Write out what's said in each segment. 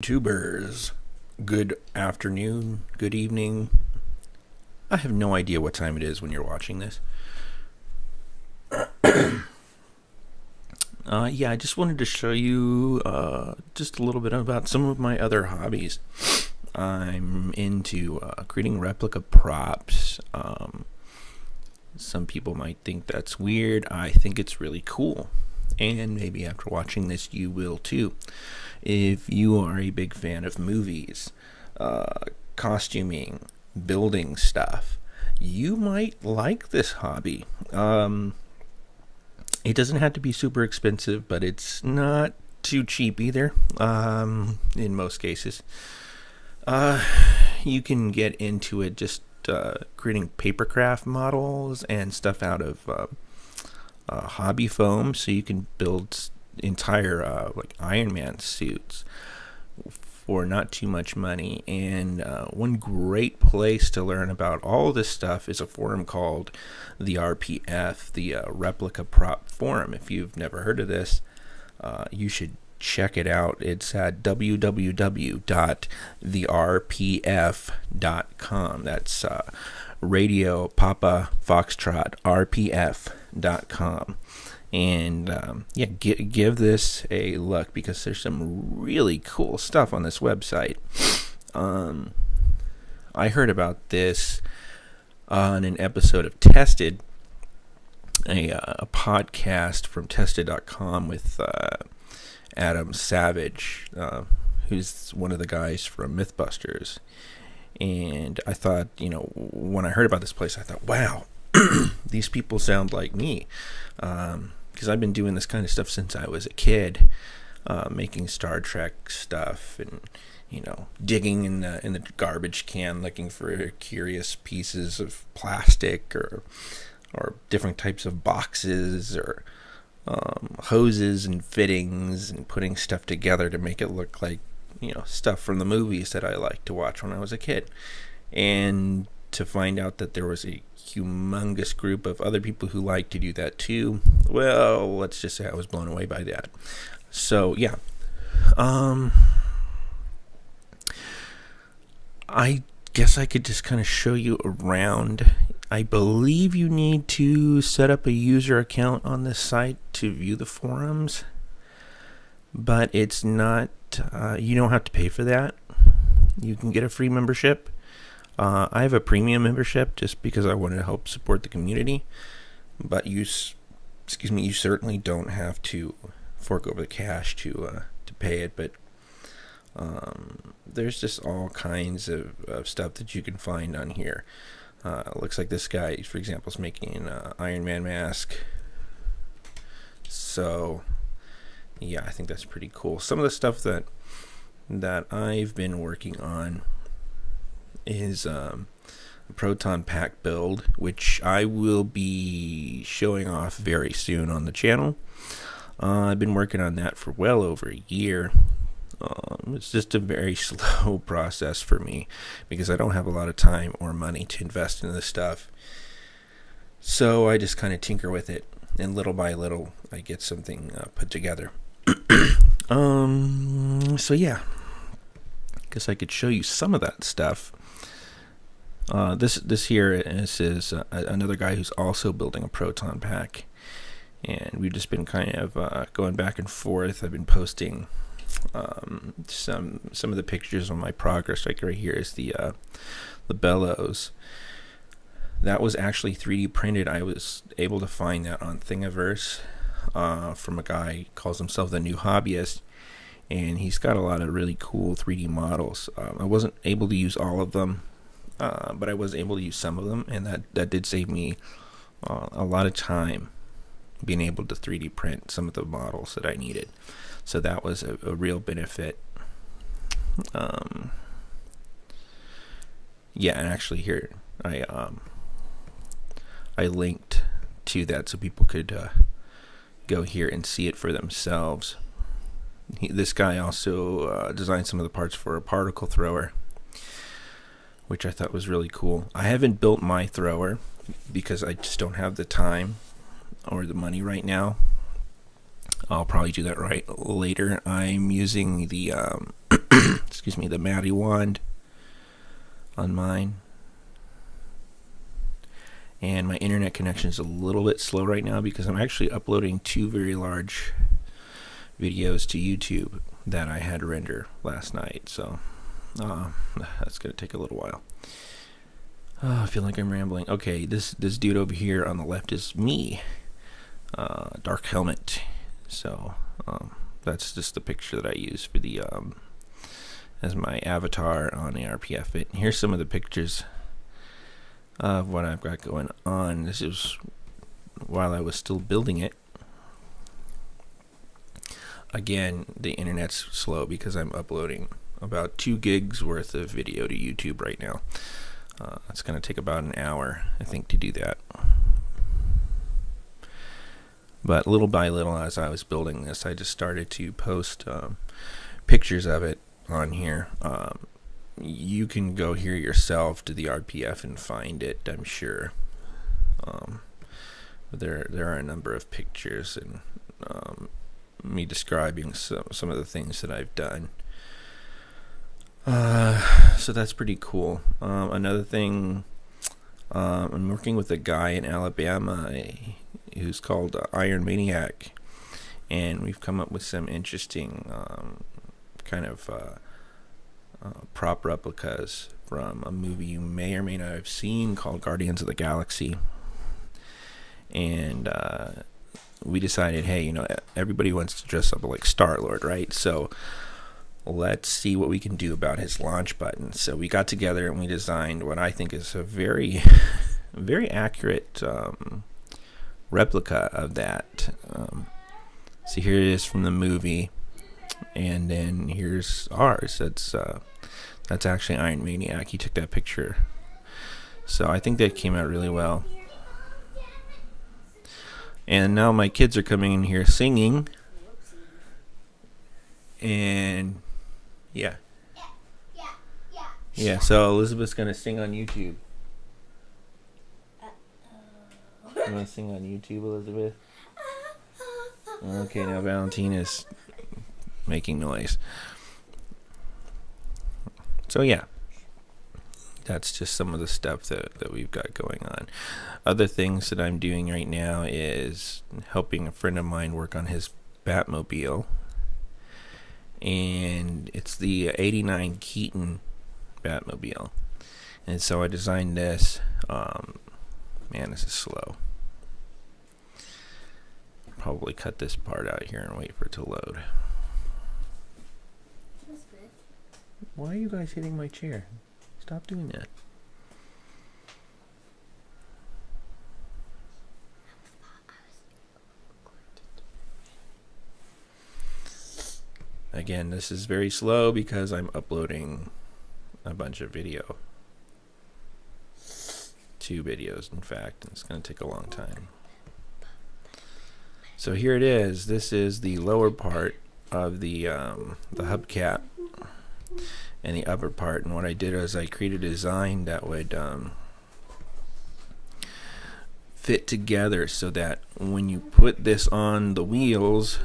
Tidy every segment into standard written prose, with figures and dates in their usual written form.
YouTubers, good afternoon, good evening. I have no idea what time it is when you're watching this. I just wanted to show you just a little bit about some of my other hobbies. I'm into creating replica props. Some people might think that's weird. I think it's really cool. And maybe after watching this, you will too. If you are a big fan of movies, costuming, building stuff, you might like this hobby. It doesn't have to be super expensive, but it's not too cheap either, in most cases. You can get into it just creating papercraft models and stuff out of hobby foam, so you can build entire like Iron Man suits for not too much money. And one great place to learn about all this stuff is a forum called the RPF, the Replica Prop Forum. If you've never heard of this, you should check it out. It's at www.therpf.com. That's Radio Papa Foxtrot RPF.com. And give this a look, because there's some really cool stuff on this website. I heard about this on an episode of Tested, a podcast from Tested.com with Adam Savage, who's one of the guys from Mythbusters. And I thought, when I heard about this place, I thought, wow, these people sound like me. Because I've been doing this kind of stuff since I was a kid, making Star Trek stuff and, digging in the garbage can looking for curious pieces of plastic or different types of boxes or hoses and fittings, and putting stuff together to make it look like, stuff from the movies that I liked to watch when I was a kid. And to find out that there was a humongous group of other people who like to do that too, well, let's just say I was blown away by that. So yeah, I guess I could just kind of show you around. I believe you need to set up a user account on this site to view the forums, but it's not, you don't have to pay for that. You can get a free membership. I have a premium membership just because I wanted to help support the community, but you certainly don't have to fork over the cash to pay it. But there's just all kinds of stuff that you can find on here. It looks like this guy, for example, is making an Iron Man mask. So yeah, I think that's pretty cool. Some of the stuff that I've been working on is a proton pack build, which I will be showing off very soon on the channel. I've been working on that for well over a year. It's just a very slow process for me because I don't have a lot of time or money to invest in this stuff. So I just kind of tinker with it, and little by little I get something put together. So yeah, I guess I could show you some of that stuff. This here is another guy who's also building a proton pack, and we've just been kind of going back and forth. I've been posting some of the pictures on my progress. Like right here is the bellows. That was actually 3D printed. I was able to find that on Thingiverse from a guy who calls himself the New Hobbyist, and he's got a lot of really cool 3D models. I wasn't able to use all of them, but I was able to use some of them, and that did save me a lot of time being able to 3D print some of the models that I needed. So that was a real benefit. And actually here I linked to that so people could go here and see it for themselves. This guy also designed some of the parts for a particle thrower, which I thought was really cool. I haven't built my thrower because I just don't have the time or the money right now. I'll probably do that right later. I'm using the excuse me, the Matty wand on mine. And my internet connection is a little bit slow right now because I'm actually uploading 2 very large videos to YouTube that I had to render last night. So that's going to take a little while. I feel like I'm rambling. Okay, this dude over here on the left is me. Dark helmet. So that's just the picture that I use for the as my avatar on the RPF bit. Here's some of the pictures of what I've got going on. This is while I was still building it. Again, the internet's slow because I'm uploading about 2 gigs worth of video to YouTube right now. It's going to take about an hour, I think, to do that. But little by little, as I was building this, I just started to post pictures of it on here. You can go here yourself to the RPF and find it, I'm sure. There are a number of pictures and me describing some of the things that I've done. So that's pretty cool. Another thing, I'm working with a guy in Alabama who's called Iron Maniac, and we've come up with some interesting kind of prop replicas from a movie you may or may not have seen called Guardians of the Galaxy. And we decided, hey, everybody wants to dress up like Star-Lord, right? So let's see what we can do about his launch button. So we got together and we designed what I think is a very, very accurate replica of that. So here it is from the movie, and then here's ours. That's actually Iron Maniac. He took that picture. So I think that came out really well. And now my kids are coming in here singing. And yeah, so Elizabeth's going to sing on YouTube. You want to sing on YouTube, Elizabeth? Okay, now Valentina's making noise. So yeah, that's just some of the stuff that we've got going on. Other things that I'm doing right now is helping a friend of mine work on his Batmobile. And it's the 89 Keaton Batmobile. And so I designed this. Man, this is slow. Probably cut this part out here and wait for it to load. Why are you guys hitting my chair? Stop doing that. Again, this is very slow because I'm uploading a bunch of video. 2 videos, in fact, and it's going to take a long time. So here it is. This is the lower part of the hubcap and the upper part. And what I did is I created a design that would fit together so that when you put this on the wheels,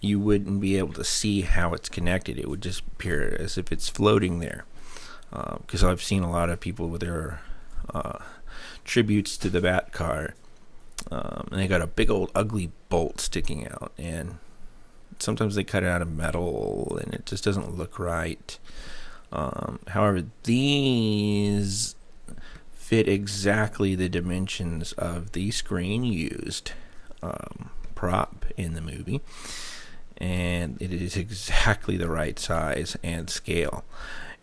you wouldn't be able to see how it's connected. It would just appear as if it's floating there. Because I've seen a lot of people with their tributes to the Bat car, and they got a big old ugly bolt sticking out, and sometimes they cut it out of metal and it just doesn't look right. However, these fit exactly the dimensions of the screen used prop in the movie, and it is exactly the right size and scale,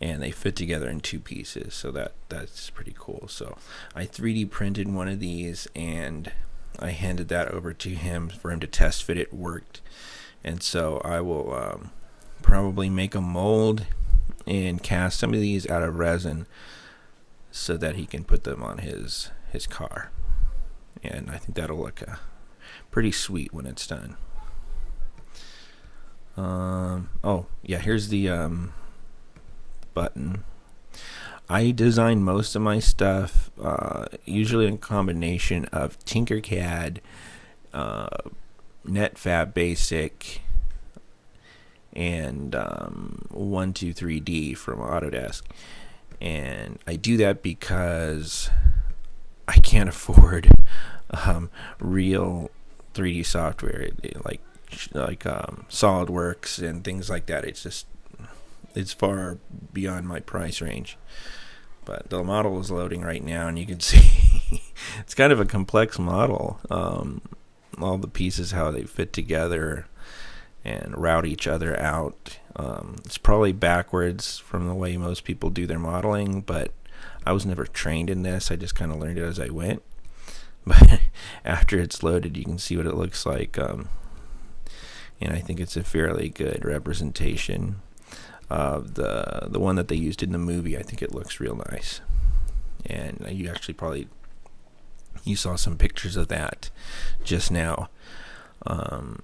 and they fit together in 2 pieces, so that's pretty cool. So I 3D printed one of these and I handed that over to him for him to test fit. It worked, and so I will probably make a mold and cast some of these out of resin so that he can put them on his car, and I think that'll look pretty sweet when it's done. Oh yeah, here's the button. I design most of my stuff usually in a combination of Tinkercad, NetFab Basic, and 123D from Autodesk. And I do that because I can't afford real 3D software like SolidWorks and things like that. It's far beyond my price range. But the model is loading right now, and you can see it's kind of a complex model. All the pieces, how they fit together and route each other out. It's probably backwards from the way most people do their modeling, but I was never trained in this. I just kind of learned it as I went. But after it's loaded, you can see what it looks like. And I think it's a fairly good representation of the one that they used in the movie. I think it looks real nice. And you actually you saw some pictures of that just now on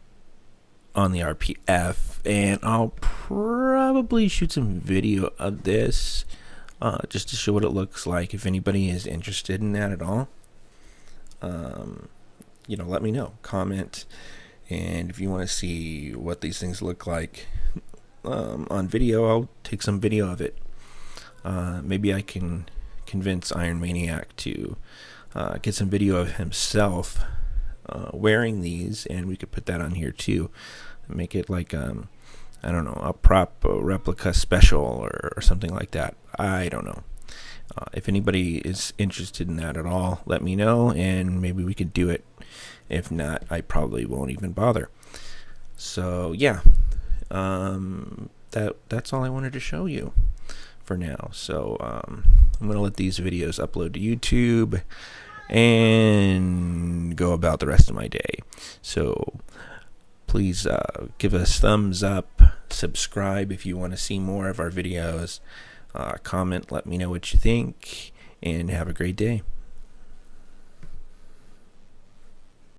the RPF, and I'll probably shoot some video of this just to show what it looks like. If anybody is interested in that at all, let me know. Comment, and if you want to see what these things look like on video, I'll take some video of it. Maybe I can convince Iron Maniac to get some video of himself wearing these, and we could put that on here too. Make it like a prop replica special or something like that. I don't know. If anybody is interested in that at all, let me know, and maybe we could do it. If not, I probably won't even bother. So yeah, that's all I wanted to show you for now. So I'm gonna let these videos upload to YouTube and go about the rest of my day. So please give us thumbs up, subscribe if you want to see more of our videos, comment, let me know what you think, and have a great day.